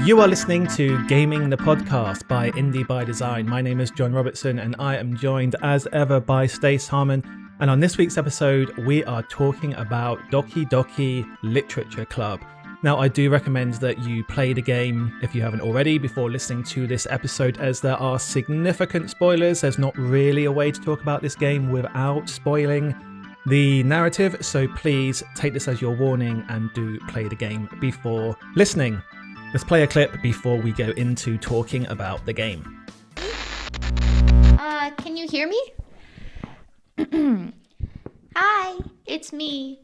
You are listening to Gaming the Podcast by Indie by Design. My name is John Robertson and I am joined as ever by Stace Harmon. And on this week's episode, we are talking about Doki Doki Literature Club. Now, I do recommend that you play the game if you haven't already before listening to this episode, as there are significant spoilers. There's not really a way to talk about this game without spoiling the narrative, so please take this as your warning and do play the game before listening. Let's play a clip before we go into talking about the game. Can you hear me? Hi, it's me.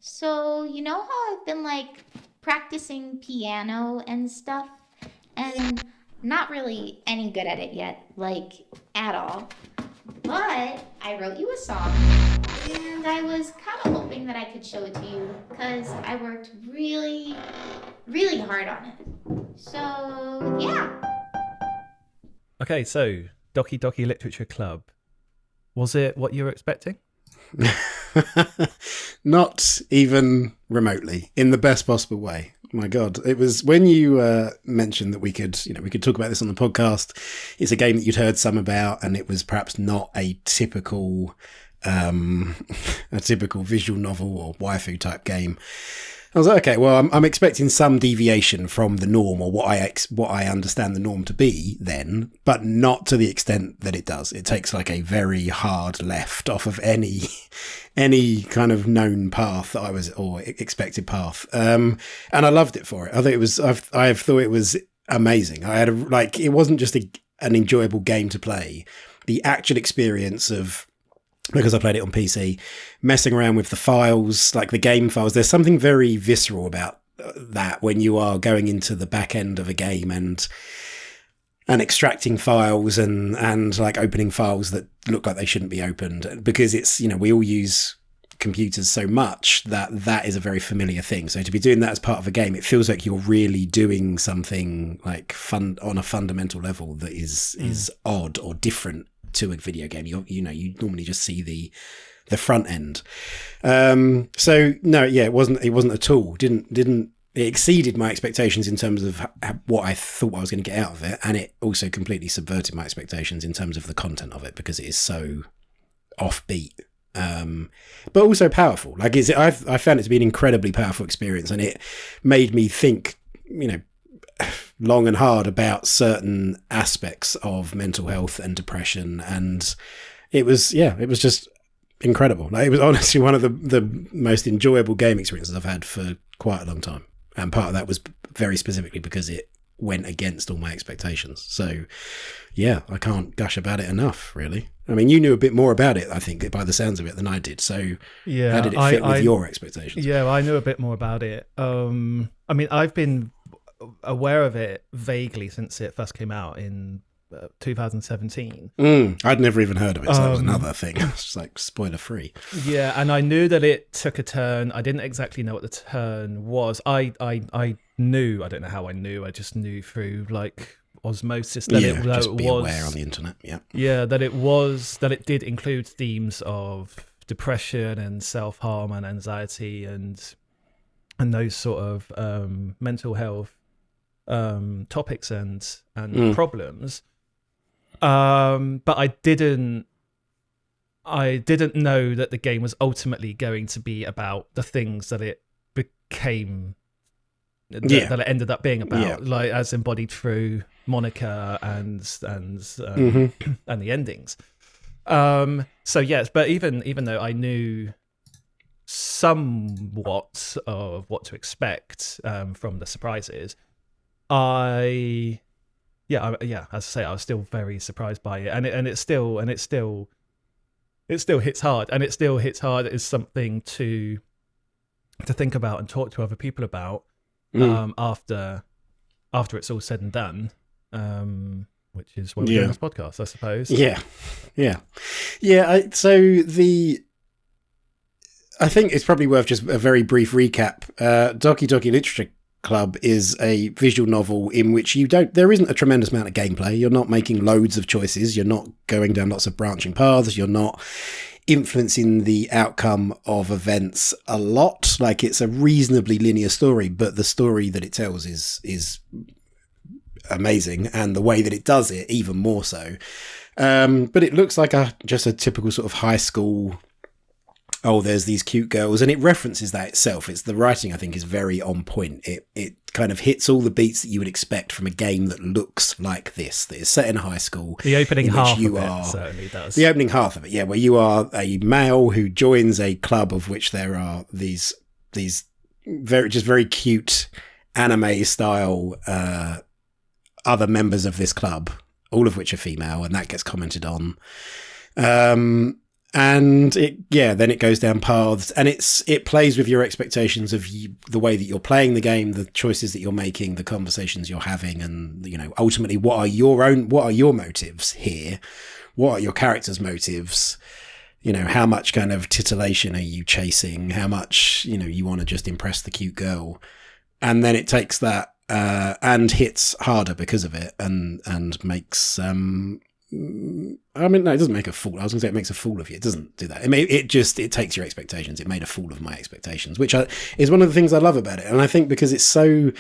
So you know how I've been practicing piano and stuff, and not really any good at it yet, at all. But I wrote you a song, and I was kind of hoping that I could show it to you, because I worked really, really hard on it. So, yeah. Okay, so Doki Doki Literature Club. Was it what you were expecting? Not even remotely, in the best possible way. My God, it was when you mentioned that we could talk about this on the podcast. It's a game that you'd heard some about, and it was perhaps not a typical visual novel or waifu type game. I was like, okay, well, I'm expecting some deviation from the norm, or what I understand the norm to be then, but not to the extent that it does. It takes a very hard left off of any kind of known path that or expected path. And I loved it for it. I thought it was amazing. I had it wasn't just an enjoyable game to play. The actual experience of, because I played it on PC, messing around with the files, the game files. There's something very visceral about that when you are going into the back end of a game and extracting files and opening files that look like they shouldn't be opened, because it's, we all use computers so much that is a very familiar thing. So to be doing that as part of a game, it feels like you're really doing something fun on a fundamental level that is odd or different to a video game. You normally just see the front end. So no, yeah, it wasn't at all. It exceeded my expectations in terms of what I thought I was going to get out of it, and it also completely subverted my expectations in terms of the content of it, because it is so offbeat, but also powerful. I found it to be an incredibly powerful experience, and it made me think, long and hard about certain aspects of mental health and depression, and it was just incredible. It was honestly one of the most enjoyable game experiences I've had for quite a long time, and part of that was very specifically because it went against all my expectations. So yeah, I can't gush about it enough, really. I mean, you knew a bit more about it, I think, by the sounds of it, than I did. So yeah, how did it fit with your expectations? Yeah, I knew a bit more about it. I mean, I've been aware of it vaguely since it first came out in 2017. I'd never even heard of it, so that was another thing. It's just spoiler free. Yeah, and I knew that it took a turn. I didn't exactly know what the turn was. I knew, I don't know how I knew, I just knew through osmosis that it was aware on the internet. Yeah, that it did include themes of depression and self-harm and anxiety and those sort of mental health topics and problems, but I didn't know that the game was ultimately going to be about the things that it became, that it ended up being about, as embodied through Monica and the endings. So yes, but even though I knew somewhat of what to expect from the surprises, as I say, I was still very surprised by it, and it still hits hard, and it still hits hard as something to think about and talk to other people about after it's all said and done, which is why we're doing this podcast, I suppose. I think it's probably worth just a very brief recap. Doki Doki Literature Club is a visual novel in which there isn't a tremendous amount of gameplay. You're not making loads of choices. You're not going down lots of branching paths. You're not influencing the outcome of events a lot. Like, it's a reasonably linear story, but the story that it tells is amazing, and the way that it does it even more so. But it looks like just a typical sort of high school, there's these cute girls, and it references that itself. It's the writing, I think, is very on point. It kind of hits all the beats that you would expect from a game that looks like this, that is set in high school. The opening half of it certainly does. The opening half of it, yeah, where you are a male who joins a club of which there are these very cute anime style other members of this club, all of which are female, and that gets commented on. And then it goes down paths, and it plays with your expectations of the way that you're playing the game, the choices that you're making, the conversations you're having, and ultimately what are your motives here? What are your characters' motives? How much kind of titillation are you chasing? How much you want to just impress the cute girl? And then it takes that and hits harder because of it, and makes it doesn't make a fool. I was going to say it makes a fool of you. It doesn't do that. It takes your expectations. It made a fool of my expectations, which is one of the things I love about it. And I think because it's so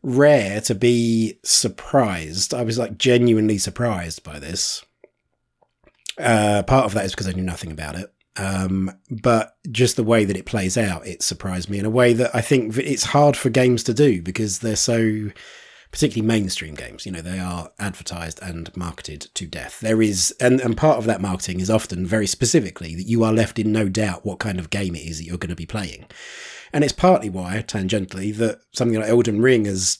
rare to be surprised, I was like genuinely surprised by this. Part of that is because I knew nothing about it. But just the way that it plays out, it surprised me in a way that I think it's hard for games to do, because they're so, particularly mainstream games, they are advertised and marketed to death. There is, and part of that marketing is often very specifically that you are left in no doubt what kind of game it is that you're going to be playing. And it's partly why, tangentially, that something like Elden Ring is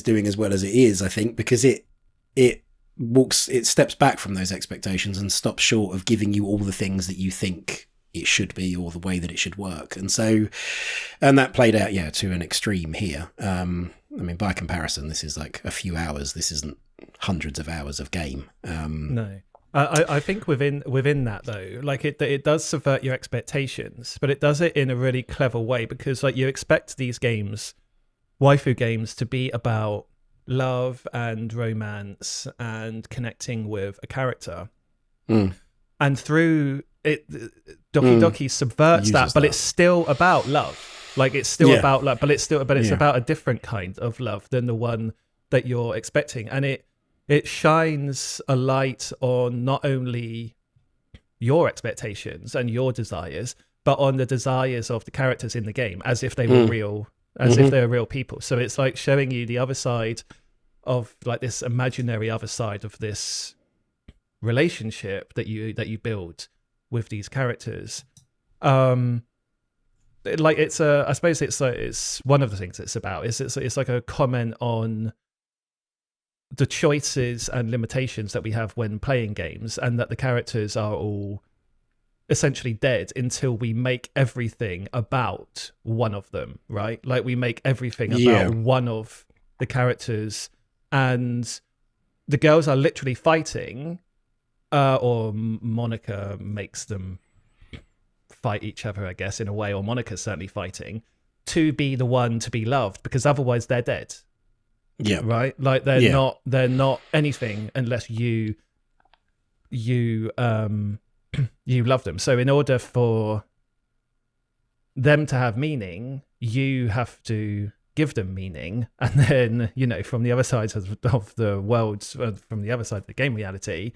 doing as well as it is, I think, because it steps back from those expectations and stops short of giving you all the things that you think it should be, or the way that it should work. And that played out, to an extreme here. By comparison, this is like a few hours. This isn't hundreds of hours of game. No. I think within that though, like it does subvert your expectations, but it does it in a really clever way, because like you expect these games, waifu games, to be about love and romance and connecting with a character. And through it, Doki Doki subverts that, but it's still about love. Like it's still about love, but it's about a different kind of love than the one that you're expecting. And it shines a light on not only your expectations and your desires, but on the desires of the characters in the game, as if they were real, if they were real people. So it's like showing you the other side of like this imaginary other side of this relationship that you build with these characters. Like I suppose it's one of the things it's about. It's like a comment on the choices and limitations that we have when playing games, and that the characters are all essentially dead until we make everything about one of them, right? Like we make everything about one of the characters, and the girls are literally fighting, or Monica makes them fight each other, I guess, in a way, or Monica's certainly fighting to be the one to be loved, because otherwise they're dead. Yeah. Right? Like they're not anything unless you love them. So in order for them to have meaning, you have to give them meaning. And then, from the other side of the world, from the other side of the game reality,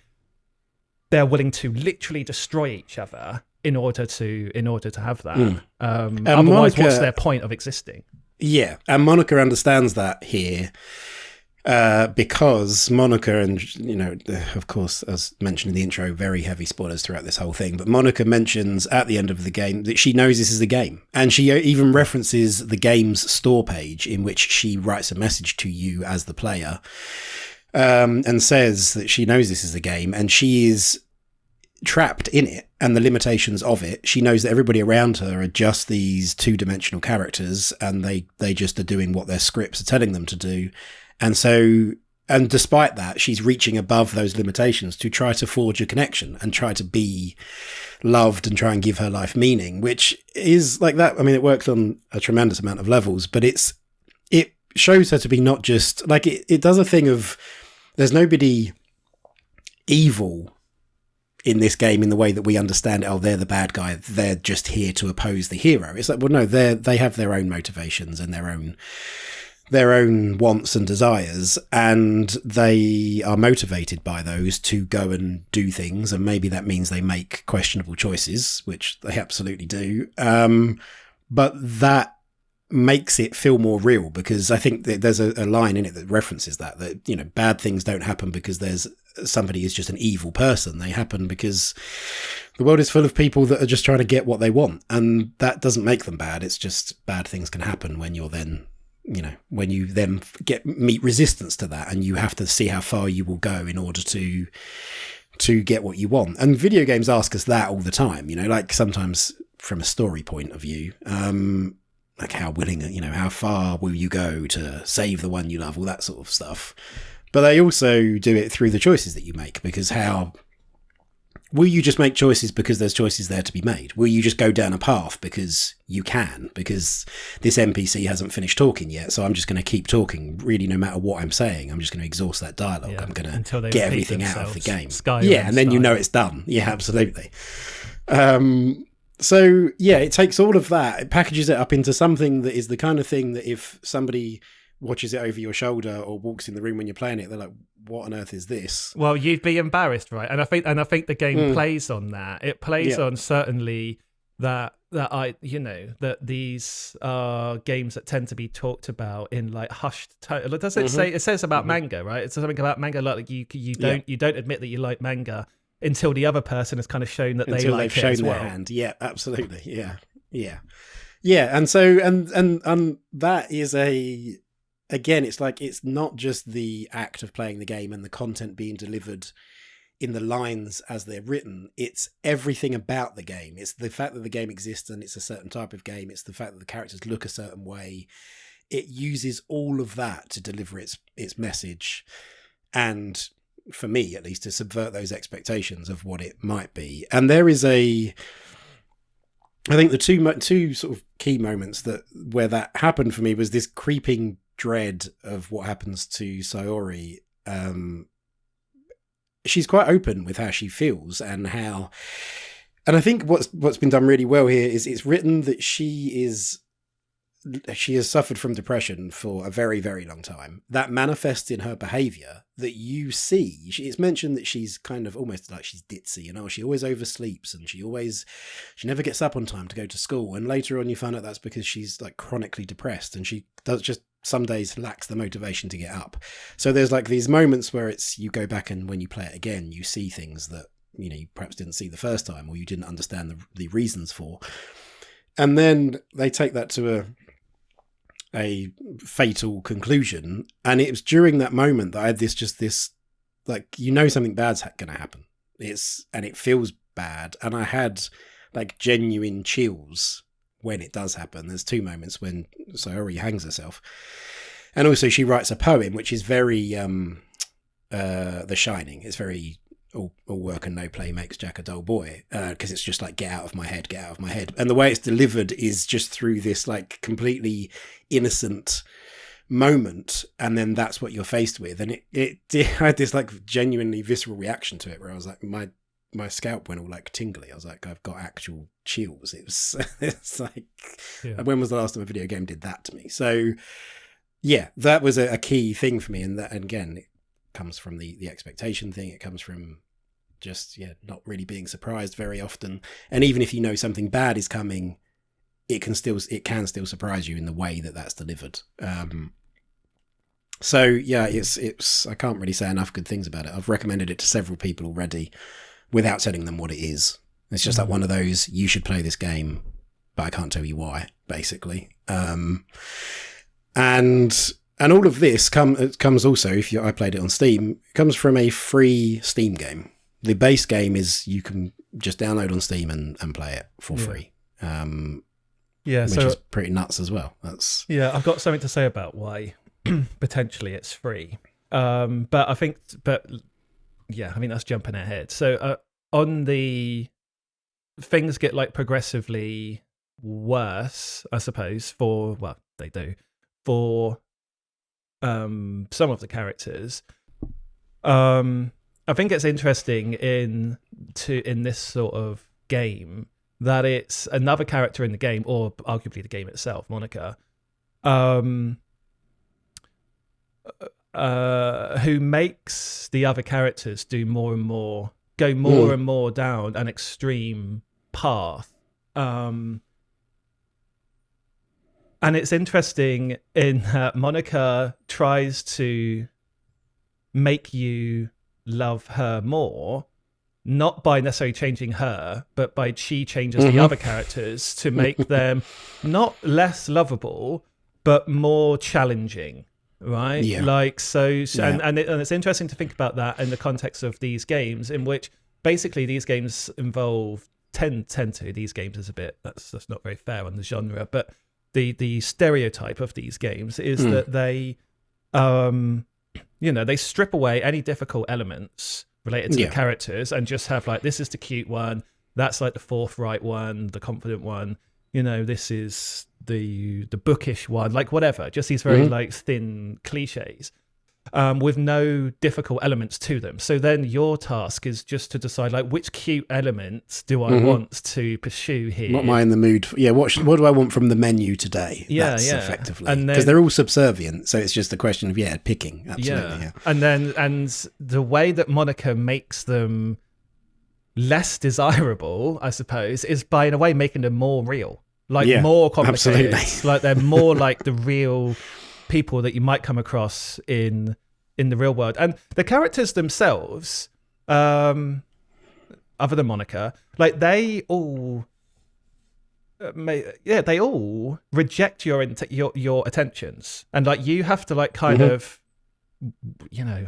they're willing to literally destroy each other in order to have that. Otherwise, Monica, what's their point of existing? Yeah, and Monica understands that here, because Monica, and of course, as mentioned in the intro, very heavy spoilers throughout this whole thing, but Monica mentions at the end of the game that she knows this is a game, and she even references the game's store page, in which she writes a message to you as the player, and says that she knows this is a game, and she is trapped in it and the limitations of it. She knows that everybody around her are just these two-dimensional characters, and they just are doing what their scripts are telling them to do. And despite that, she's reaching above those limitations to try to forge a connection and try to be loved and try and give her life meaning, which is like that. I mean, it works on a tremendous amount of levels, but it shows her to be not just like it does a thing of there's nobody evil in this game in the way that we understand it. Oh, they're the bad guy. They're just here to oppose the hero. It's like, well, no, they have their own motivations and their own wants and desires, and they are motivated by those to go and do things. And maybe that means they make questionable choices, which they absolutely do. But that makes it feel more real, because I think that there's a line in it that references that, you know, bad things don't happen because there's somebody is just an evil person. They happen because the world is full of people that are just trying to get what they want, and that doesn't make them bad. It's just bad things can happen when you're then, you know, when you then meet resistance to that, and you have to see how far you will go in order to get what you want. And video games ask us that all the time, you know, like sometimes from a story point of view, like how willing, you know, how far will you go to save the one you love, all that sort of stuff. But they also do it through the choices that you make, because how will you just make choices because there's choices there to be made? Will you just go down a path because you can, because this NPC hasn't finished talking yet, so I'm just going to keep talking, really, no matter what I'm saying. I'm just going to exhaust that dialogue. Yeah, I'm going to get everything out of the game. Yeah, and then you know it's done. Yeah, absolutely. So, yeah, it takes all of that, it packages it up into something that is the kind of thing that if somebody watches it over your shoulder or walks in the room when you're playing it, they're like, what on earth is this? Well, you'd be embarrassed, right? And I think the game plays on that. It plays on certainly that these are games that tend to be talked about in like hushed tone. Does it say? It says about manga, right? It's something about manga, like you don't admit that you like manga until the other person has kind of shown that they like it as well. Their hand. Yeah, absolutely. Yeah. And so and that is again, it's like, it's not just the act of playing the game and the content being delivered in the lines as they're written. It's everything about the game. It's the fact that the game exists and it's a certain type of game. It's the fact that the characters look a certain way. It uses all of that to deliver its message, and for me at least, to subvert those expectations of what it might be. And there is I think the two sort of key moments where that happened for me was this creeping dread of what happens to Sayori. She's quite open with how she feels and I think what's been done really well here is it's written that she has suffered from depression for a very, very long time. That manifests in her behavior that you see. It's mentioned that she's kind of almost like she's ditzy, you know, she always oversleeps and she never gets up on time to go to school. And later on you find out that's because she's like chronically depressed, and she does just some days lacks the motivation to get up. So there's like these moments where you go back and when you play it again, you see things that, you know, you perhaps didn't see the first time, or you didn't understand the reasons for. And then they take that to a fatal conclusion. And it was during that moment that I had this like, you know, something bad's going to happen. And it feels bad. And I had like genuine chills when it does happen. There's two moments when Sayori hangs herself, and also she writes a poem which is very The Shining. It's very all work and no play makes Jack a dull boy, because it's just like, get out of my head. And the way it's delivered is just through this like completely innocent moment, and then that's what you're faced with. And it I had this like genuinely visceral reaction to it, where I was like, my scalp went all like tingly. I was like, I've got actual chills. It's like, when was the last time a video game did that to me? So yeah, that was a key thing for me. And that, and again, it comes from the expectation thing. It comes from just, not really being surprised very often. And even if you know something bad is coming, it can still surprise you in the way that that's delivered. So yeah, it's I can't really say enough good things about it. I've recommended it to several people already without telling them what it is. It's just like one of those, you should play this game, but I can't tell you why, basically. And all of this comes also, I played it on Steam, it comes from a free Steam game. The base game is, you can just download on Steam and play it for free. Which is pretty nuts as well. I've got something to say about why potentially it's free. But that's jumping ahead. So on the things get like progressively worse, I suppose, they do for some of the characters. think it's interesting in this sort of game that it's another character in the game, or arguably the game itself, Monica, who makes the other characters do more and more down an extreme path. And it's interesting in that Monica tries to make you love her more, not by necessarily changing her, but by she changes the other characters to make them not less lovable, but more challenging. Right, yeah. Like so, and it's interesting to think about that in the context of these games, in which basically these games tend to. These games is a bit that's not very fair on the genre, but the stereotype of these games is that they, they strip away any difficult elements related to the characters and just have like, this is the cute one, that's like the forthright one, the confident one. This is the bookish one, like whatever, just these very like thin cliches with no difficult elements to them. So then your task is just to decide like, which cute elements do I want to pursue here? What am I in the mood for? Yeah, what do I want from the menu today? That's effectively, because they're all subservient, so it's just a question of picking. Absolutely, yeah. And the way that Monica makes them less desirable, I suppose, is by in a way making them more real. Like more complicated. Absolutely. Like they're more like the real people that you might come across in the real world. And the characters themselves, other than Monica, like they all reject your attentions, and like you have to like kind of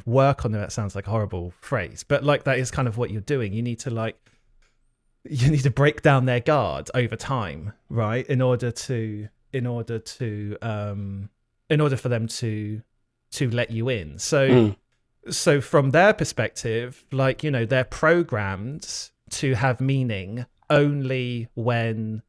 work on them. That sounds like a horrible phrase, but like that is kind of what you're doing. You need to break down their guard over time, right? In order for them to let you in. So from their perspective, like, they're programmed to have meaning only when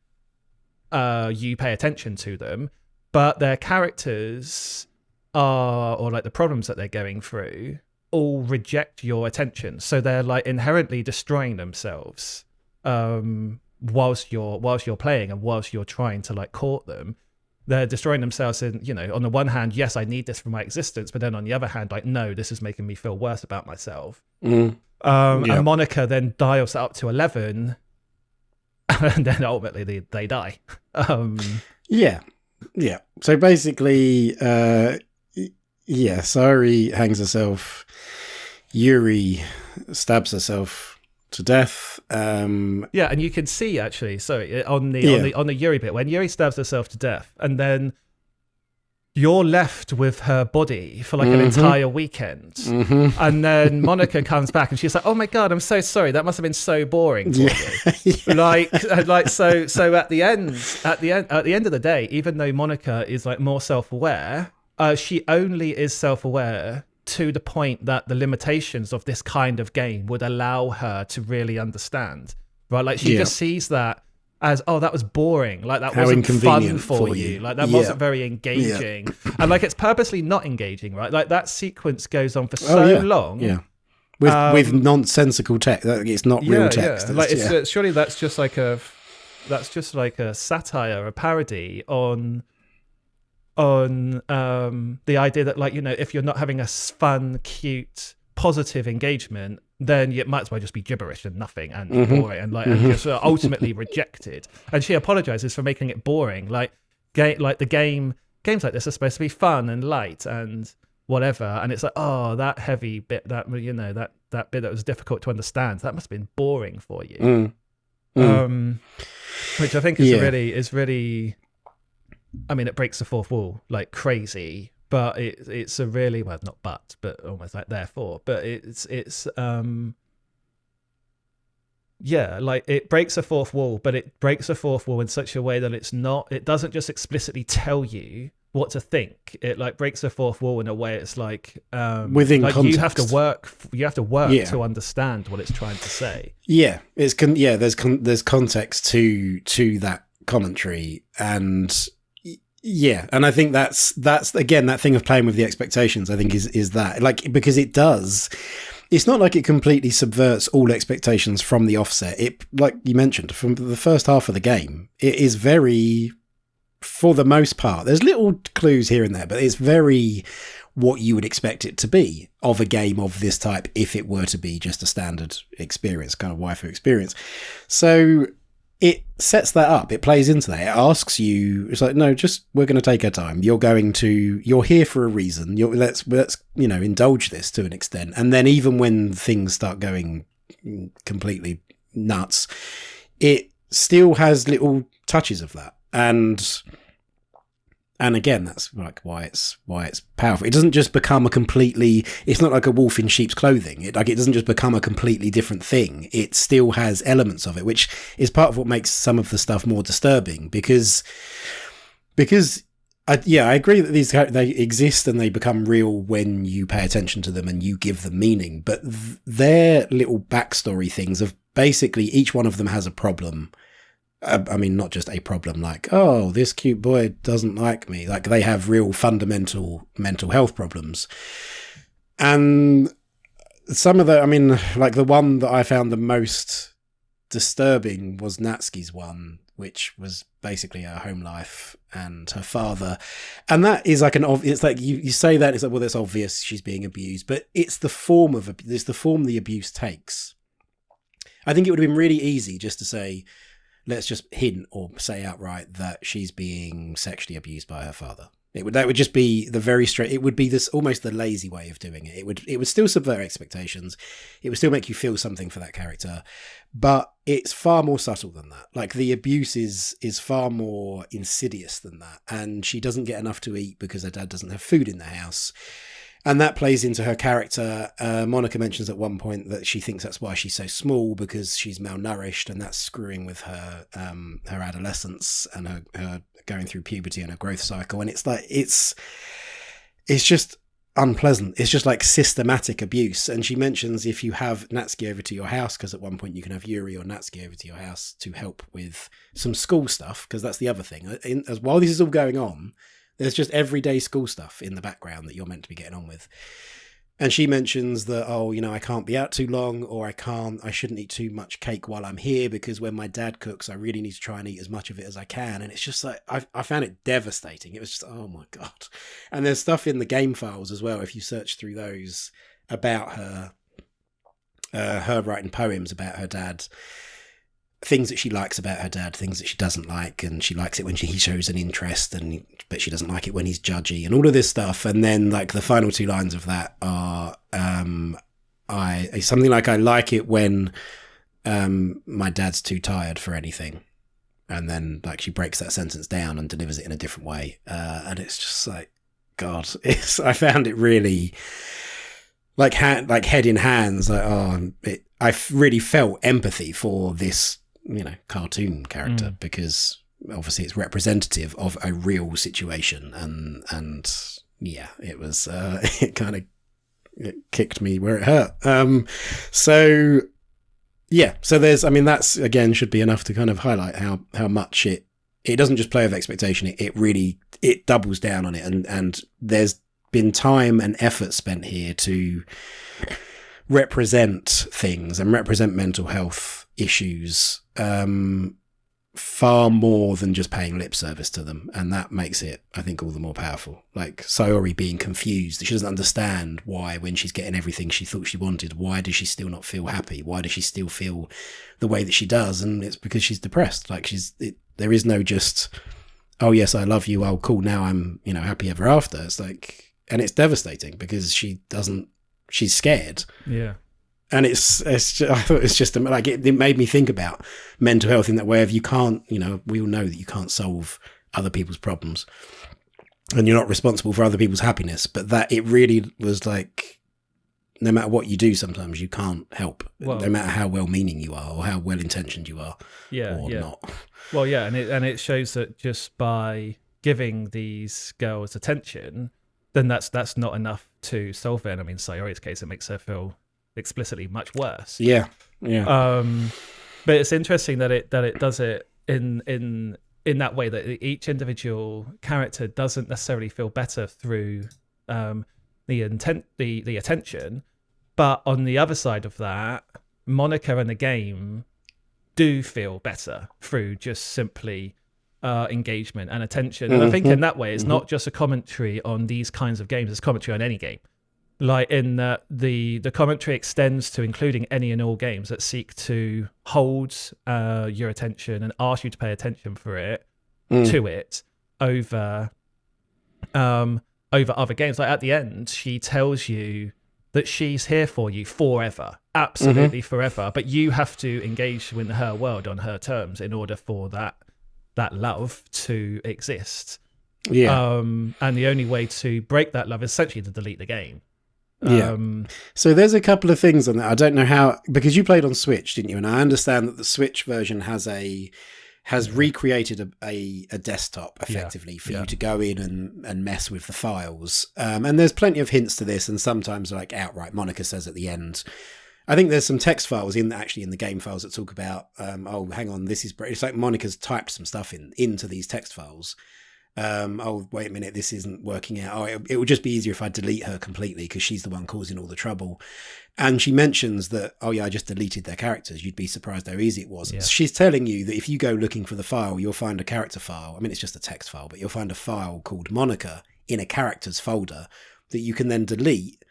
you pay attention to them, but their characters or like the problems that they're going through all reject your attention. So they're like inherently destroying themselves whilst you're playing, and whilst you're trying to like court them, they're destroying themselves. In on the one hand, yes, I need this for my existence, but then on the other hand, like, no, this is making me feel worse about myself. And Monica then dials it up to 11, and then ultimately they die. So basically, Sari hangs herself. Yuri stabs herself to death. And you can see actually, on the Yuri bit, when Yuri stabs herself to death, and then you're left with her body for like an entire weekend, and then Monica comes back and she's like, "Oh my god, I'm so sorry. That must have been so boring for you." Like so at the end of the day, even though Monica is like more self-aware, she only is self-aware to the point that the limitations of this kind of game would allow her to really understand, right? Like she just sees that as, oh, that was boring. Like that wasn't fun for you. Like that wasn't very engaging. And like it's purposely not engaging, right? Like that sequence goes on for so long. Yeah. With nonsensical text. It's not real text. Yeah. Like surely that's just like a satire, a parody on the idea that, like, if you're not having a fun, cute, positive engagement, then it might as well just be gibberish and nothing and boring and and just ultimately rejected. And she apologizes for making it boring. Like games like this are supposed to be fun and light and whatever, and it's like, oh, that heavy bit, that that bit that was difficult to understand, that must have been boring for you. Which I think is really. I mean, it breaks the fourth wall like crazy, but it's a really, well, not but almost like therefore, but it's like it breaks a fourth wall, but it breaks a fourth wall in such a way that it doesn't just explicitly tell you what to think. It like breaks a fourth wall in a way it's like within like context. you have to work to understand what it's trying to say. There's context to that commentary, and and I think that's again that thing of playing with the expectations. I think is that, like, because it does it's not like it completely subverts all expectations from the offset. It, like you mentioned, from the first half of the game, it is very, for the most part, there's little clues here and there, but it's very what you would expect it to be of a game of this type if it were to be just a standard experience, kind of waifu experience. So it sets that up. It plays into that. It asks you, it's like, no, just, we're going to take our time. You're here for a reason. Let's indulge this to an extent. And then even when things start going completely nuts, it still has little touches of that. And again, that's like why it's powerful. It doesn't just become it's not like a wolf in sheep's clothing. It doesn't just become a completely different thing. It still has elements of it, which is part of what makes some of the stuff more disturbing because I agree that they exist and they become real when you pay attention to them and you give them meaning. But their little backstory things of basically each one of them has a problem. I mean, not just a problem like, oh, this cute boy doesn't like me. Like, they have real fundamental mental health problems. And some of like the one that I found the most disturbing was Natsuki's one, which was basically her home life and her father. And that is like it's like you say that, it's like, well, that's obvious, she's being abused, but it's the form the abuse takes. I think it would have been really easy just to say, let's just hint or say outright that she's being sexually abused by her father. That would just be the very straight. It would be this almost the lazy way of doing it. It would still subvert expectations. It would still make you feel something for that character, but it's far more subtle than that. Like, the abuse is far more insidious than that. And she doesn't get enough to eat because her dad doesn't have food in the house. And that plays into her character. Monica mentions at one point that she thinks that's why she's so small, because she's malnourished, and that's screwing with her adolescence and her going through puberty and her growth cycle. And it's like it's just unpleasant. It's just like systematic abuse. And she mentions if you have Natsuki over to your house, because at one point you can have Yuri or Natsuki over to your house to help with some school stuff, because that's the other thing. While this is all going on, there's just everyday school stuff in the background that you're meant to be getting on with. And she mentions that, I can't be out too long, or I shouldn't eat too much cake while I'm here, because when my dad cooks, I really need to try and eat as much of it as I can. And it's just like, I found it devastating. It was just, oh my God. And there's stuff in the game files as well, if you search through those, about her writing poems about her dad, things that she likes about her dad, things that she doesn't like, and she likes it when he shows an interest, but she doesn't like it when he's judgy, and all of this stuff. And then like the final two lines of that are something like, I like it when my dad's too tired for anything. And then like she breaks that sentence down and delivers it in a different way, and it's just like, God, I found it really like head in hands, like, I really felt empathy for this cartoon character, because obviously it's representative of a real situation, and yeah, it was it kind of kicked me where it hurt. So there's, that's again should be enough to kind of highlight how much it doesn't just play with expectation, it doubles down on it, and there's been time and effort spent here to represent things and represent mental health issues far more than just paying lip service to them, and that makes it, I think, all the more powerful. Like Sayori being confused, she doesn't understand why, when she's getting everything she thought she wanted, why does she still not feel happy? Why does she still feel the way that she does? And it's because she's depressed. Like there is no just, oh yes, I love you, oh cool, now I'm happy ever after. It's like, and it's devastating because she's scared. Yeah. And I thought it's just like, it made me think about mental health in that way of, you can't, we all know that you can't solve other people's problems and you're not responsible for other people's happiness, but that it really was like, no matter what you do, sometimes you can't help, no matter how well-meaning you are or how well-intentioned you are, or not. Well, yeah, and it shows that just by giving these girls attention, then that's not enough to solve it. And I mean, Sayori's case, it makes her feel explicitly much worse. Yeah. But it's interesting that it does it in that way, that each individual character doesn't necessarily feel better through the attention, But on the other side of that, Monica and the game do feel better through just simply engagement and attention. And I think in that way, it's not just a commentary on these kinds of games, it's commentary on any game. Like in that the commentary extends to including any and all games that seek to hold your attention and ask you to pay attention for it to it over other games. Like at the end, she tells you that she's here for you forever, absolutely forever. But you have to engage with her world on her terms in order for that love to exist. Yeah. And the only way to break that love is essentially to delete the game. So there's a couple of things on that. I don't know how, because you played on Switch, didn't you? And I understand that the Switch version has recreated a desktop effectively for you to go in and mess with the files. And there's plenty of hints to this, and sometimes like outright Monica says at the end, I think there's some text files in the game files that talk about, oh, hang on, it's like Monica's typed some stuff into these text files. Oh, wait a minute, this isn't working out. Oh, it would just be easier if I delete her completely because she's the one causing all the trouble. And she mentions that, oh yeah, I just deleted their characters. You'd be surprised how easy it was. Yeah. She's telling you that if you go looking for the file, you'll find a character file. I mean, it's just a text file, but you'll find a file called Monica in a characters folder that you can then delete.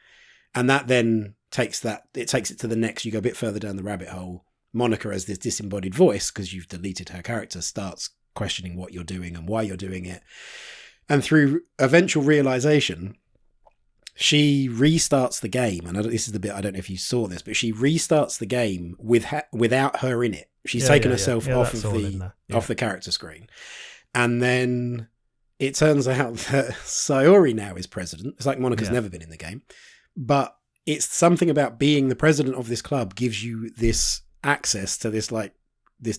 And that then takes it to the next, you go a bit further down the rabbit hole. Monica, as this disembodied voice, because you've deleted her character, starts questioning what you're doing and why you're doing it. And through eventual realization, she restarts the game. And this is the bit, I don't know if you saw this, but she restarts the game without her in it. She's taken herself off of off the character screen. And then it turns out that Sayori now is president. It's like Monica's never been in the game. But it's something about being the president of this club gives you this access to this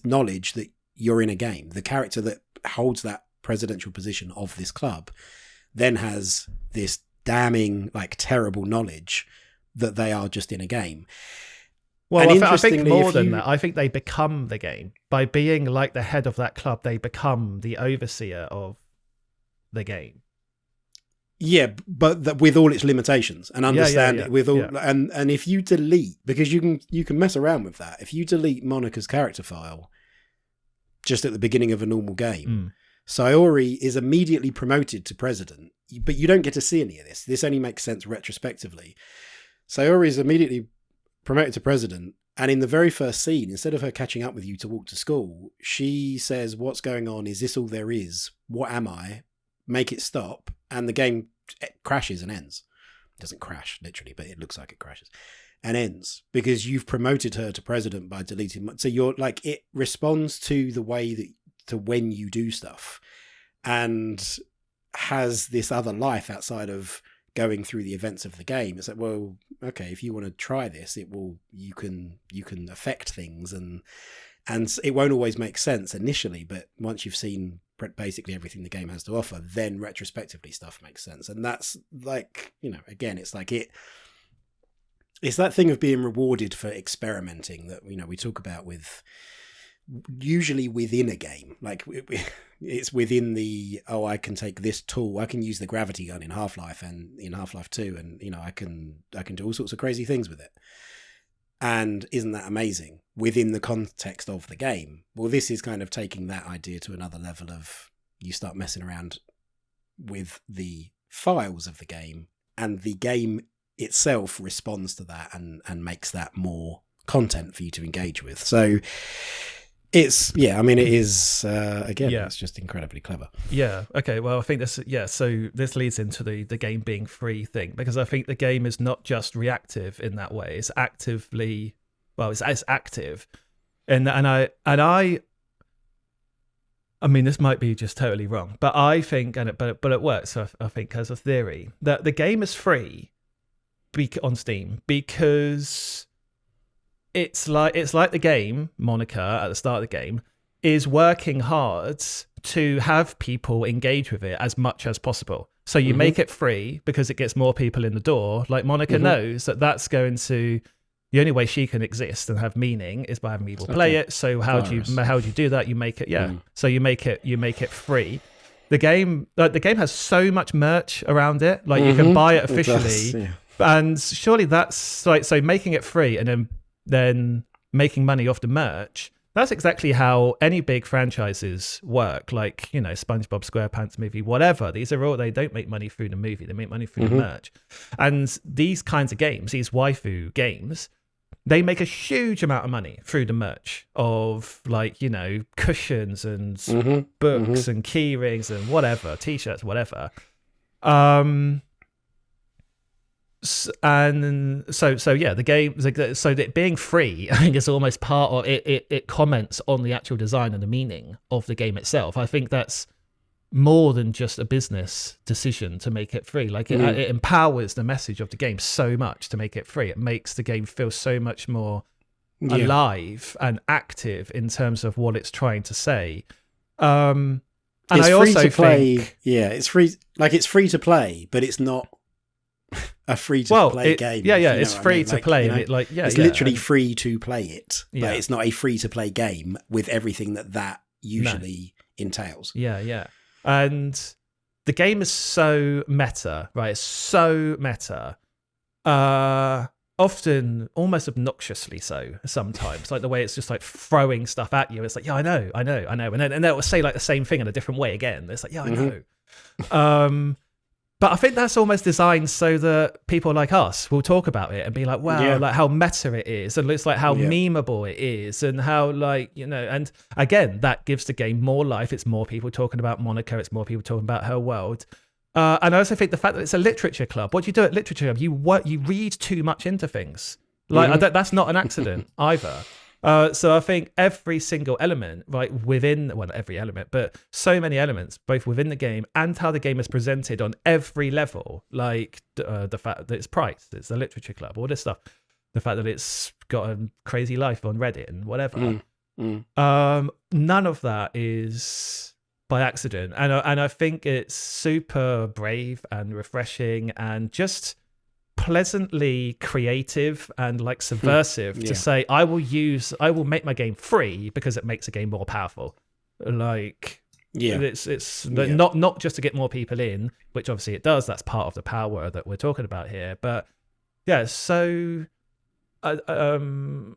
knowledge that you're in a game. The character that holds that presidential position of this club then has this damning, terrible knowledge that they are just in a game. Well, I think more than that, I think they become the game. By being like the head of that club, they become the overseer of the game. Yeah, but with all its limitations, and understand it with all, and if you delete, because you can mess around with that. If you delete Monica's character file just at the beginning of a normal game, Sayori is immediately promoted to president, but you don't get to see any of this. This only makes sense retrospectively. Sayori is immediately promoted to president, and in the very first scene, instead of her catching up with you to walk to school, she says, "What's going on? Is this all there is? What am I? Make it stop." And the game crashes and ends. It doesn't crash literally, but it looks like it crashes and ends because you've promoted her to president by deleting. So you're it responds to the way to when you do stuff, and has this other life outside of going through the events of the game. It's like, well, okay, if you want to try this, you can affect things, and it won't always make sense initially, but once you've seen basically everything the game has to offer, then retrospectively stuff makes sense. And that's again, it's that thing of being rewarded for experimenting that we talk about with usually within a game. It's within the, I can take this tool, I can use the gravity gun in Half-Life and in Half-Life 2, and I can do all sorts of crazy things with it. And isn't that amazing within the context of the game? Well, this is kind of taking that idea to another level of you start messing around with the files of the game, and the game itself responds to that and makes that more content for you to engage with. So it's, it is, it's just incredibly clever. Yeah. Okay. Well, I think so this leads into the game being free thing, because I think the game is not just reactive in that way. It's actively, it's active. And I mean, this might be just totally wrong, but I think, but it works. So I think as a theory that the game is free on Steam because it's like the game, Monica, at the start of the game, is working hard to have people engage with it as much as possible. So you make it free because it gets more people in the door. Like Monica knows that that's going to, the only way she can exist and have meaning is by having people play it. So how do you do that? You make it, So you make it free. The game has so much merch around it. Like you can buy it officially. And surely that's like, so making it free and then making money off the merch. That's exactly how any big franchises work. Like, you know, SpongeBob SquarePants movie, whatever. These are all, they don't make money through the movie. They make money through the merch. And these kinds of games, these waifu games, they make a huge amount of money through the merch of, like, you know, cushions and books and key rings and whatever, t-shirts, whatever. And so yeah, the game, so that being free, I think, is almost part of it. It comments on the actual design and the meaning of the game itself. I think that's more than just a business decision to make it free. Like it empowers the message of the game so much to make it free. It makes the game feel so much more alive and active in terms of what it's trying to say. And it's I free also to play. think, It's free. Like, it's free to play, but it's not a free to play game. It's free to play. You know, and it's literally free to play it, but it's not a free to play game with everything that usually entails. And the game is so meta, right? It's so meta. Often almost obnoxiously so sometimes, like the way it's just like throwing stuff at you. It's like, I know. And then it will say like the same thing in a different way again. It's like, I know. But I think that's almost designed so that people like us will talk about it and be like, wow, like how meta it is. And it's like how memeable it is and how, like, you know, and again, that gives the game more life. It's more people talking about Monica. It's more people talking about her world. And I also think the fact that it's a literature club, what do you do at literature club? You read too much into things. Like that's not an accident either. So I think every single element, right, not every element, but so many elements, both within the game and how the game is presented on every level, like the fact that it's priced, it's a literature club, all this stuff, the fact that it's got a crazy life on Reddit and whatever. None of that is by accident. And I think it's super brave and refreshing and just pleasantly creative and like subversive to say, I will make my game free because it makes a game more powerful. Like, it's not just to get more people in, which obviously it does. That's part of the power that we're talking about here. But so I don't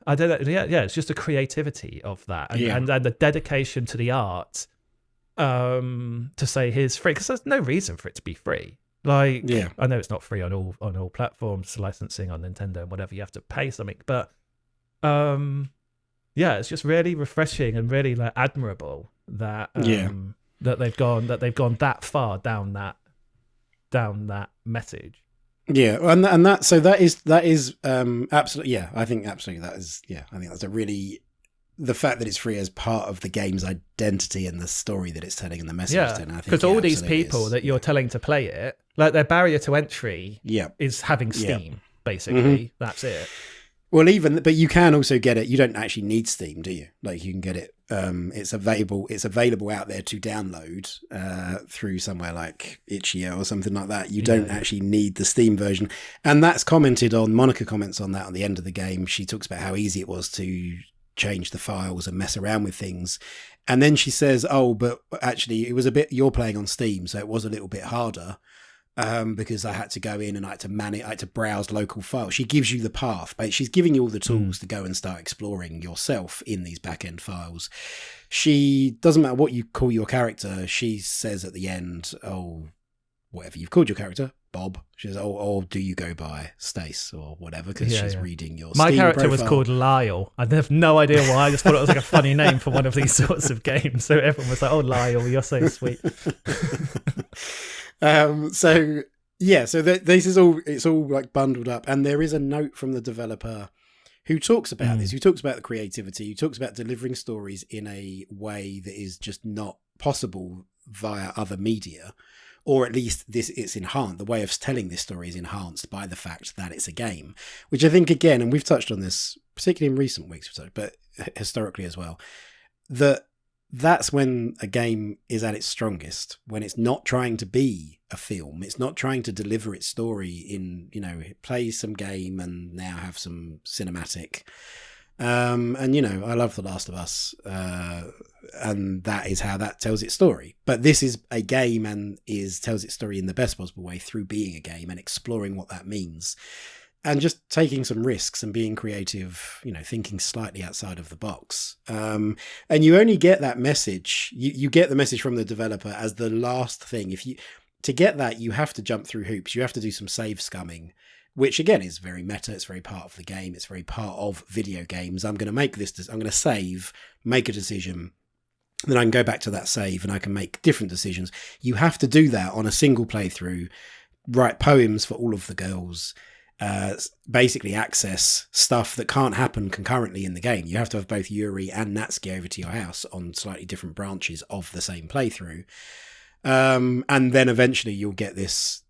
know. It's just the creativity of that and the dedication to the art to say here's free, because there's no reason for it to be free. Like, I know it's not free on all platforms, licensing on Nintendo and whatever, you have to pay something, but it's just really refreshing and really like admirable that that they've gone that far down that message. And that is absolutely, I think absolutely that is, I think that's a really, the fact that it's free as part of the game's identity and the story that it's telling and the message it's telling. Because all these people that you're telling to play it, like their barrier to entry is having Steam, basically. That's it. Well, but you can also get it. You don't actually need Steam, do you? Like, you can get it. It's available out there to download through somewhere like Itch.io or something like that. You don't actually need the Steam version. And that's commented on. Monica comments on that at the end of the game. She talks about how easy it was to change the files and mess around with things. And then she says, but actually it was a bit, you're playing on Steam, so it was a little bit harder. Because I had to go in and I had to browse local files. She gives you the path, but she's giving you all the tools to go and start exploring yourself in these back-end files. She doesn't matter what you call your character. She says at the end, whatever you've called your character, Bob. She says, do you go by Stace or whatever? Because she's reading your My Steam character profile. was called Lyle. I have no idea why. I just thought it was like a funny name for one of these sorts of games. So everyone was like, Lyle, you're so sweet. So this is all, it's all like bundled up, and there is a note from the developer who talks about this, who talks about the creativity, who talks about delivering stories in a way that is just not possible via other media, or at least it's enhanced. The way of telling this story is enhanced by the fact that it's a game, which I think, again, and we've touched on this particularly in recent weeks, but historically as well, that's when a game is at its strongest, when it's not trying to be a film. It's not trying to deliver its story in, play some game and now have some cinematic And you know, I love The Last of Us, and that is how that tells its story. But this is a game and tells its story in the best possible way through being a game and exploring what that means, and just taking some risks and being creative. You know, thinking slightly outside of the box. And you only get that message. You get the message from the developer as the last thing. To get that, you have to jump through hoops. You have to do some save scumming, which again is very meta. It's very part of the game. It's very part of video games. I'm going to save, make a decision. Then I can go back to that save and I can make different decisions. You have to do that on a single playthrough, write poems for all of the girls, basically access stuff that can't happen concurrently in the game. You have to have both Yuri and Natsuki over to your house on slightly different branches of the same playthrough. And then eventually you'll get this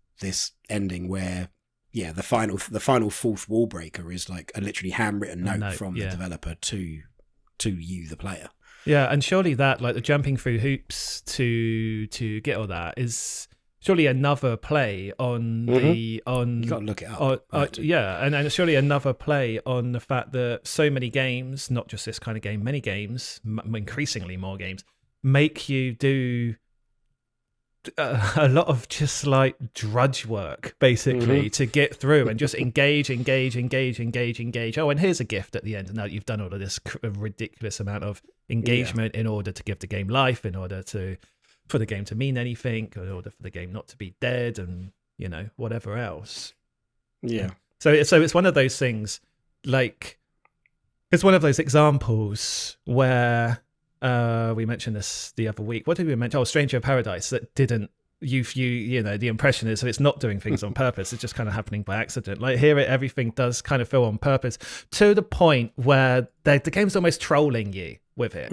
ending where, yeah, the final fourth wall breaker is like a literally handwritten note from the developer to you, the player. Yeah, and surely that, like the jumping through hoops to get all that, is surely another play on you got to look it up. Yeah, and surely another play on the fact that so many games, not just this kind of game, many games, increasingly more games, make you do a lot of just like drudge work basically to get through and just engage. Oh, and here's a gift at the end. And now you've done all of this ridiculous amount of engagement in order to give the game life, in order for the game to mean anything, in order for the game not to be dead, and you know, whatever else. Yeah. So it's one of those things, like it's one of those examples where we mentioned this the other week. What did we mention? Oh, Stranger in Paradise, that didn't you know, the impression is that it's not doing things on purpose. It's just kind of happening by accident. Like here, everything does kind of feel on purpose to the point where the game's almost trolling you with it.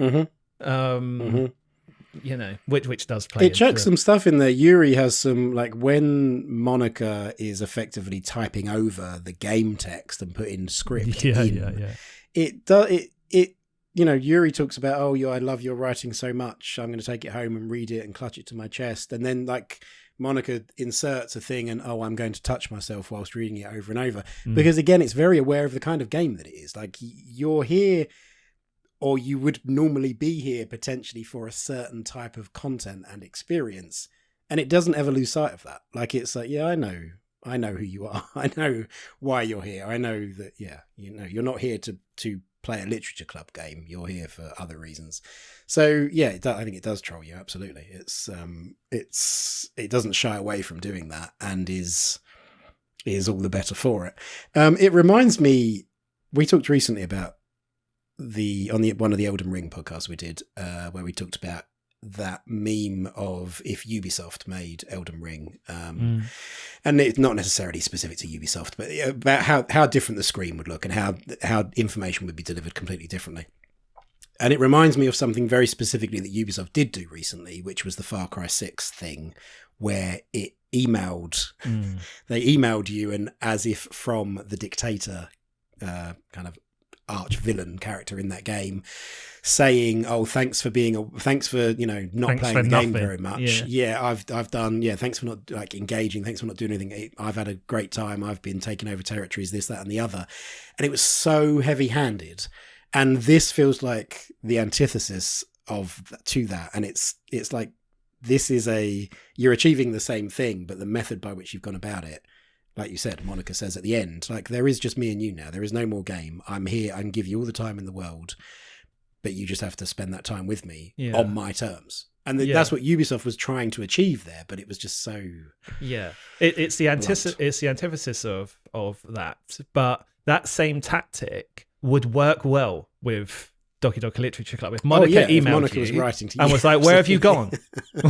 You know, which does play. It chucks some stuff in there. Yuri has some, like when Monica is effectively typing over the game text and putting script in. It you know, Yuri talks about, I love your writing so much. I'm going to take it home and read it and clutch it to my chest. And then like Monica inserts a thing and, I'm going to touch myself whilst reading it over and over. Because again, it's very aware of the kind of game that it is. Like you're here, or you would normally be here potentially for a certain type of content and experience. And it doesn't ever lose sight of that. Like it's like, I know who you are. I know why you're here. I know that, you're not here to play a literature club game. You're here for other reasons. So I think it does troll you. Absolutely. It doesn't shy away from doing that, and is all the better for it. It reminds me, we talked recently about one of the Elden Ring podcasts we did, where we talked about that meme of if Ubisoft made Elden Ring, and it's not necessarily specific to Ubisoft, but about how different the screen would look and how information would be delivered completely differently. And it reminds me of something very specifically that Ubisoft did do recently, which was the Far Cry 6 thing, where it emailed they emailed you, and as if from the dictator kind of arch villain character in that game, saying, thanks for not thanks playing the game very much. I've done, thanks for not like engaging, thanks for not doing anything, I've had a great time, I've been taking over territories, this, that and the other. And it was so heavy handed, and this feels like the antithesis to that. And it's like, this is you're achieving the same thing, but the method by which you've gone about it, like you said, Monica says at the end, like, there is just me and you now. There is no more game. I'm here. I can give you all the time in the world, but you just have to spend that time with me on my terms. And that's what Ubisoft was trying to achieve there, but it was just so... Yeah. It's the antithesis of that. But that same tactic would work well with Doki Doki Literature Club. If Monica emailed Monica you was writing to you and was like, "Where have you gone?"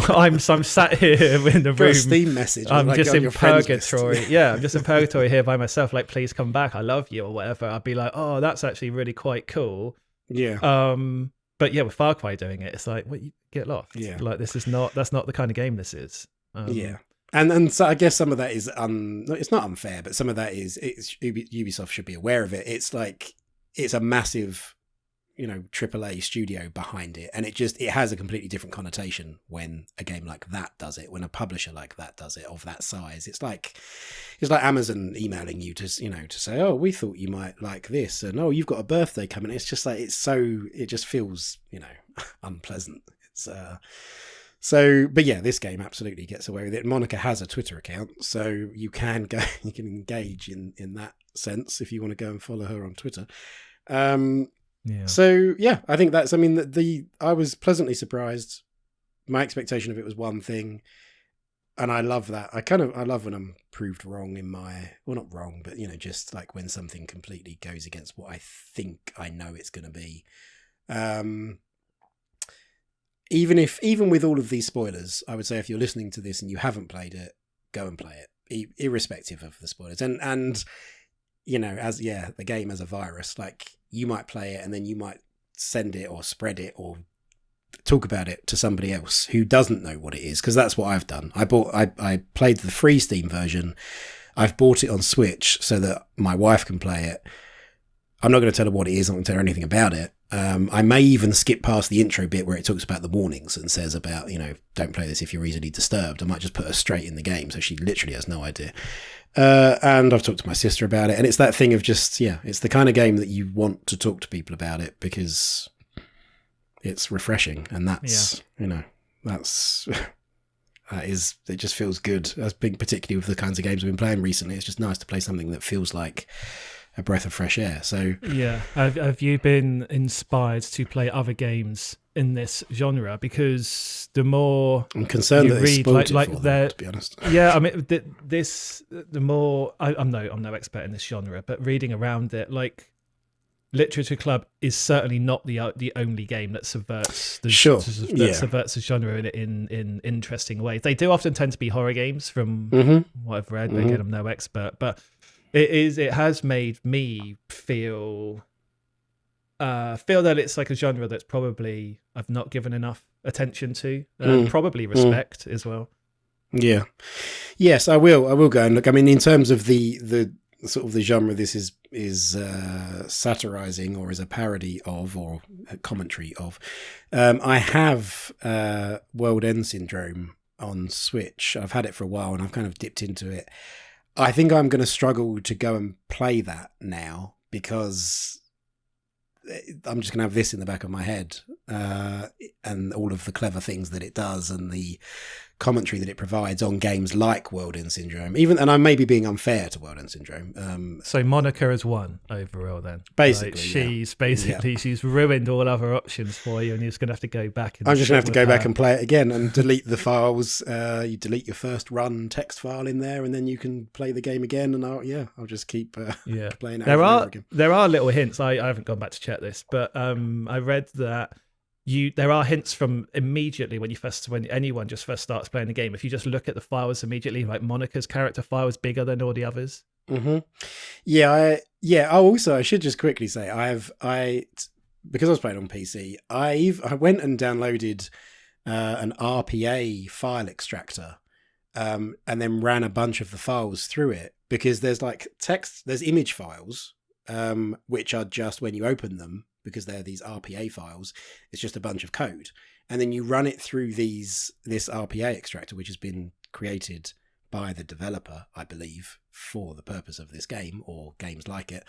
I'm sat here in the room. A Steam message. I'm like just in purgatory. I'm I'm just in purgatory here by myself. Like, please come back. I love you, or whatever. I'd be like, "Oh, that's actually really quite cool." Yeah. But with Far Cry doing it, it's like, you get lost. Yeah. Like, that's not the kind of game this is. And so I guess some of that is it's not unfair, but some of that is Ubisoft should be aware of it. It's like, it's a massive AAA studio behind it, and it has a completely different connotation when a game like that does it, when a publisher like that does it, of that size. It's like Amazon emailing you to say, oh, we thought you might like this, and oh, you've got a birthday coming. It's just like, it just feels unpleasant. It's but yeah, this game absolutely gets away with it. Monica has a Twitter account, so you can engage in that sense if you want to go and follow her on Twitter. So yeah, I think I was pleasantly surprised. My expectation of it was one thing, and I love that. I love when I'm proved wrong not wrong, but just like when something completely goes against what I think I know it's going to be. Even with all of these spoilers, I would say if you're listening to this and you haven't played it, go and play it, irrespective of the spoilers. And the game as a virus, like you might play it and then you might send it or spread it or talk about it to somebody else who doesn't know what it is, because that's what I've done. I played the free Steam version. I've bought it on Switch so that my wife can play it. I'm not going to tell her what it is. I'm not going to tell her anything about it. I may even skip past the intro bit where it talks about the warnings and says about, don't play this if you're easily disturbed. I might just put her straight in the game, so she literally has no idea. And I've talked to my sister about it, and it's that thing of just, it's the kind of game that you want to talk to people about it because it's refreshing, and that's, it just feels good. As being particularly with the kinds of games we've been playing recently, it's just nice to play something that feels like a breath of fresh air. So yeah, have you been inspired to play other games in this genre? Because the more I'm concerned that it's spoiled it for them, to be honest. Yeah, I mean, the more I'm no expert in this genre, but reading around it, like Literature Club is certainly not the only game that subverts the subverts the genre in interesting ways. They do often tend to be horror games, from what I've read. But again, I'm no expert, but it has made me feel that it's like a genre that's probably I've not given enough attention to, probably respect as well. Yeah, yes, I will go and look. I mean, in terms of the sort of the genre this is satirizing or is a parody of or a commentary of, I have World End Syndrome on Switch. I've had it for a while and I've kind of dipped into it. I think I'm going to struggle to go and play that now because I'm just going to have this in the back of my head, and all of the clever things that it does and the commentary that it provides on games like World End Syndrome. And I may be being unfair to World End Syndrome. So Monica has won overall then. Basically, she's ruined all other options for you, and you're just going to have to go back. I'm just going to have to go back and play it again and delete the files. You delete your first run text file in there, and then you can play the game again. And I'll just keep playing it over and over again. There are little hints. I haven't gone back to check this, but I read that there are hints from immediately when anyone just first starts playing the game. If you just look at the files immediately, like Monica's character file is bigger than all the others. Yeah. Also, I should just quickly say because I was playing on PC, I went and downloaded an RPA file extractor, and then ran a bunch of the files through it, because there's like there's image files, which are just when you open them, because they're these RPA files, it's just a bunch of code. And then you run it through this RPA extractor, which has been created by the developer, I believe, for the purpose of this game or games like it.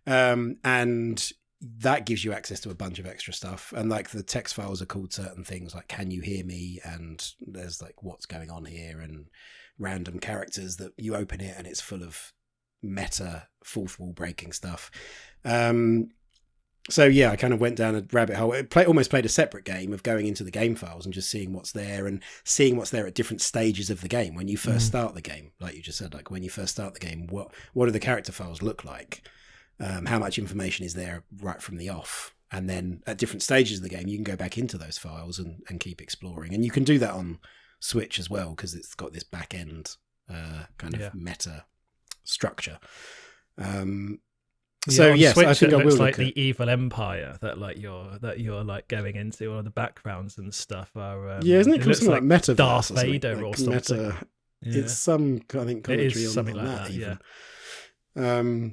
And that gives you access to a bunch of extra stuff. And like the text files are called certain things like, can you hear me? And there's like, what's going on here? And random characters that you open it and it's full of meta fourth wall breaking stuff. So yeah, I kind of went down a rabbit hole. Almost played a separate game of going into the game files and just seeing what's there, and seeing what's there at different stages of the game. When you first start the game, like you just said, like when you first start the game, what do the character files look like? How much information is there right from the off? And then at different stages of the game, you can go back into those files and keep exploring. And you can do that on Switch as well, because it's got this back end kind of meta structure. So yes, Switch, I think it I will looks look like at the evil empire that you're like going into. All the backgrounds and stuff are isn't it called something like Metaverse? Darth Vader or something. It's some, I think, commentary it is on something on like that even. Yeah.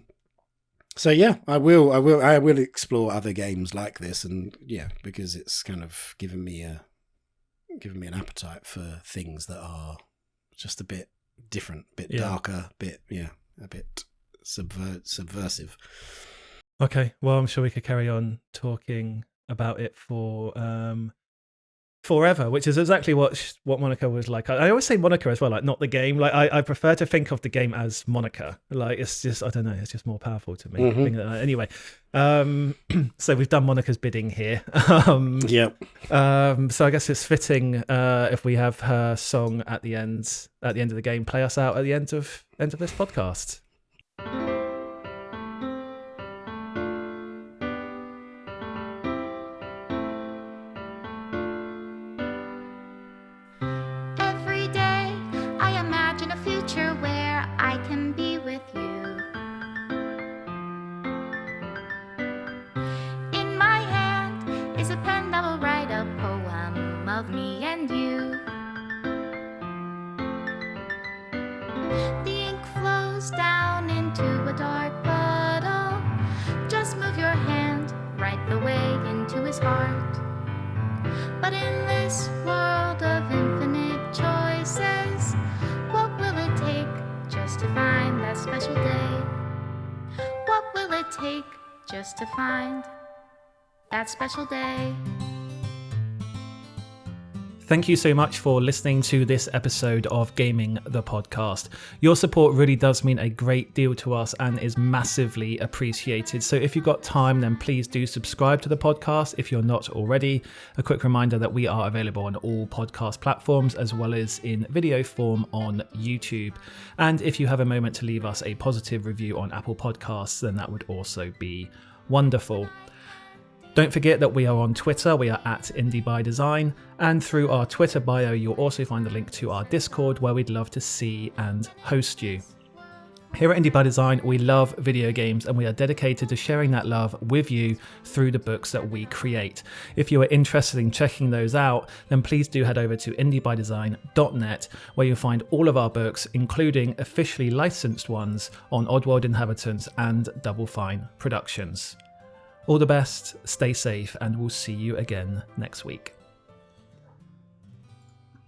So yeah, I will explore other games like this, and yeah, because it's kind of given me an appetite for things that are just a bit different, a bit darker, a bit subversive. Okay, well, I'm sure we could carry on talking about it for forever, which is exactly what Monica was like. I always say Monica as well, like not the game. Like I prefer to think of the game as Monica. Like it's just, I don't know, it's just more powerful to me. Mm-hmm. Anyway, so we've done Monica's bidding here. So I guess it's fitting if we have her song at the end of the game play us out at the end of this podcast. Every day I imagine a future where I can be with you. In my hand is a pen that will write a poem of me and you. The ink flows down into a dark puddle. Just move your hand right the way into his heart. But in this world of infinite choices, what will it take just to find that special day? What will it take just to find that special day? Thank you so much for listening to this episode of Gaming the Podcast. Your support really does mean a great deal to us and is massively appreciated. So if you've got time, then please do subscribe to the podcast if you're not already. A quick reminder that we are available on all podcast platforms as well as in video form on YouTube. And if you have a moment to leave us a positive review on Apple Podcasts, then that would also be wonderful. Don't forget that we are on Twitter, we are at Indie by Design, and through our Twitter bio you'll also find a link to our Discord where we'd love to see and host you. Here at Indie by Design we love video games and we are dedicated to sharing that love with you through the books that we create. If you are interested in checking those out, then please do head over to indiebydesign.net where you'll find all of our books, including officially licensed ones on Oddworld Inhabitants and Double Fine Productions. All the best, stay safe, and we'll see you again next week.